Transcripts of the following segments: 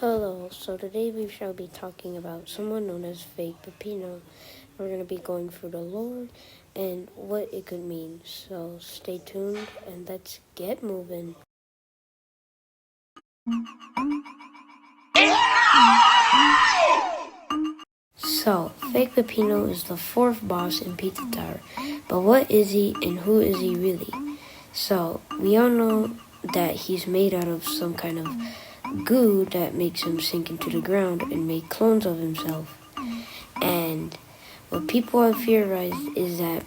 Hello, so today we shall be talking about someone known as fake Peppino. We're going to be going through the lore and what it could mean. So stay tuned and let's get moving. So, fake Peppino is the fourth boss in Pizza Tower. But what is he and who is he really? So, we all know that he's made out of some kind of goo that makes him sink into the ground and make clones of himself. And what people have theorized is that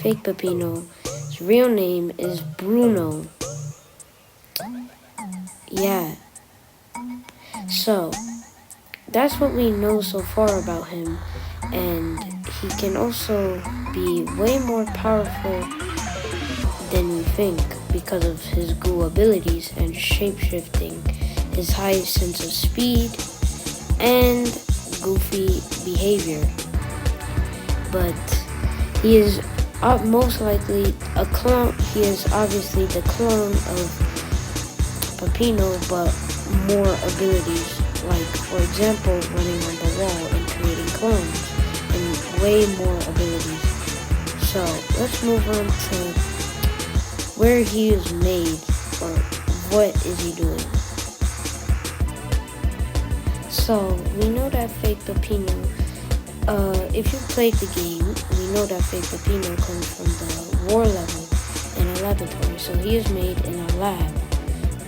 fake Peppino's real name is Bruno. Yeah. So, that's what we know so far about him. And he can also be way more powerful than we think because of his goo abilities and shape-shifting, his high sense of speed, and goofy behavior. But he is most likely a clone. He is obviously the clone of Peppino, but more abilities, like for example, running on the wall and creating clones, and way more abilities. So let's move on to where he is made, or what is he doing. So we know that fake Peppino. If you played the game, we know that fake Peppino comes from the war level in a laboratory. So he is made in a lab.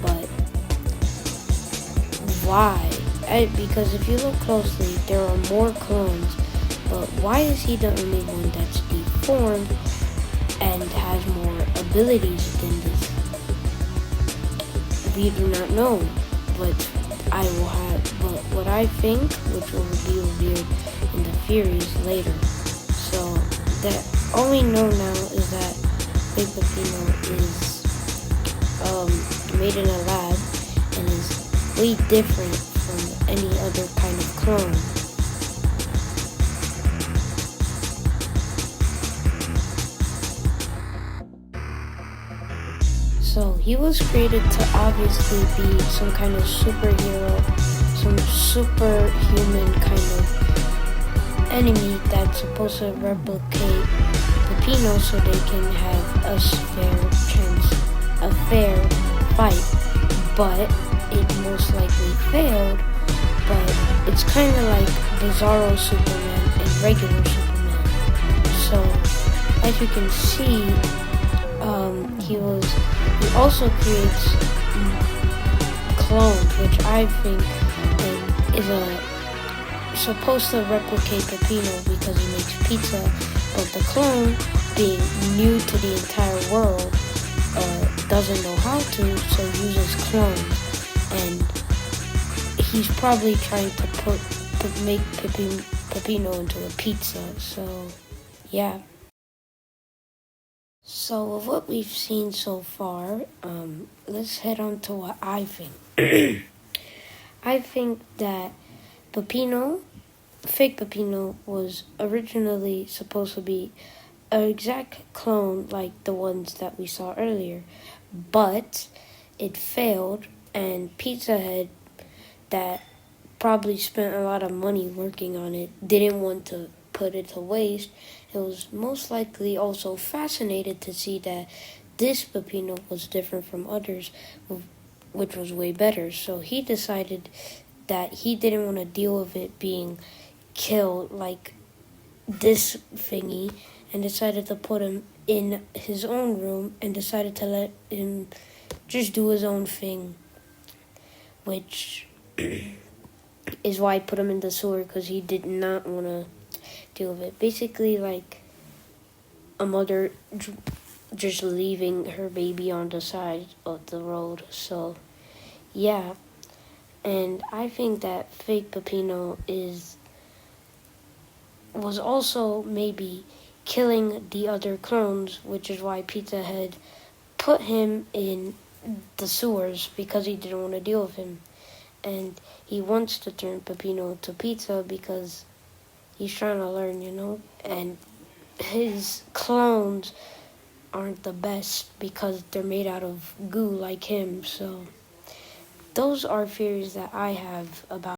But why? Because if you look closely, there are more clones. But why is he the only one that's deformed and has more abilities than this? We do not know. But what I think, which will be revealed in the theories later. So that all we know now is that fake Peppino is made in a lab and is way different from any other kind of clone. So he was created to obviously be some kind of superhero, some superhuman kind of enemy that's supposed to replicate Peppino so they can have a fair fight. But it most likely failed. But it's kind of like Bizarro Superman and regular Superman. So as you can see, he also creates clones, which I think is supposed to replicate Peppino because he makes pizza, but the clone, being new to the entire world, doesn't know how to, so uses clones. And he's probably trying to make Peppino into a pizza, so yeah. So with what we've seen so far, let's head on to what I think. I think that fake Peppino, was originally supposed to be an exact clone like the ones that we saw earlier, but it failed, and Pizza Hut, that probably spent a lot of money working on it, didn't want to put it to waste. It was most likely also fascinated to see that this Peppino was different from others, which was way better. So he decided that he didn't want to deal with it being killed like this thingy, and decided to put him in his own room and decided to let him just do his own thing, which is why I put him in the sewer, because he did not want to deal with it. Basically, like a mother just leaving her baby on the side of the road. So, yeah. And I think that fake Peppino was also maybe killing the other clones, which is why Pizza Hut put him in the sewers, because he didn't want to deal with him. And he wants to turn Peppino to pizza because he's trying to learn, and his clones aren't the best because they're made out of goo like him. So those are fears that I have about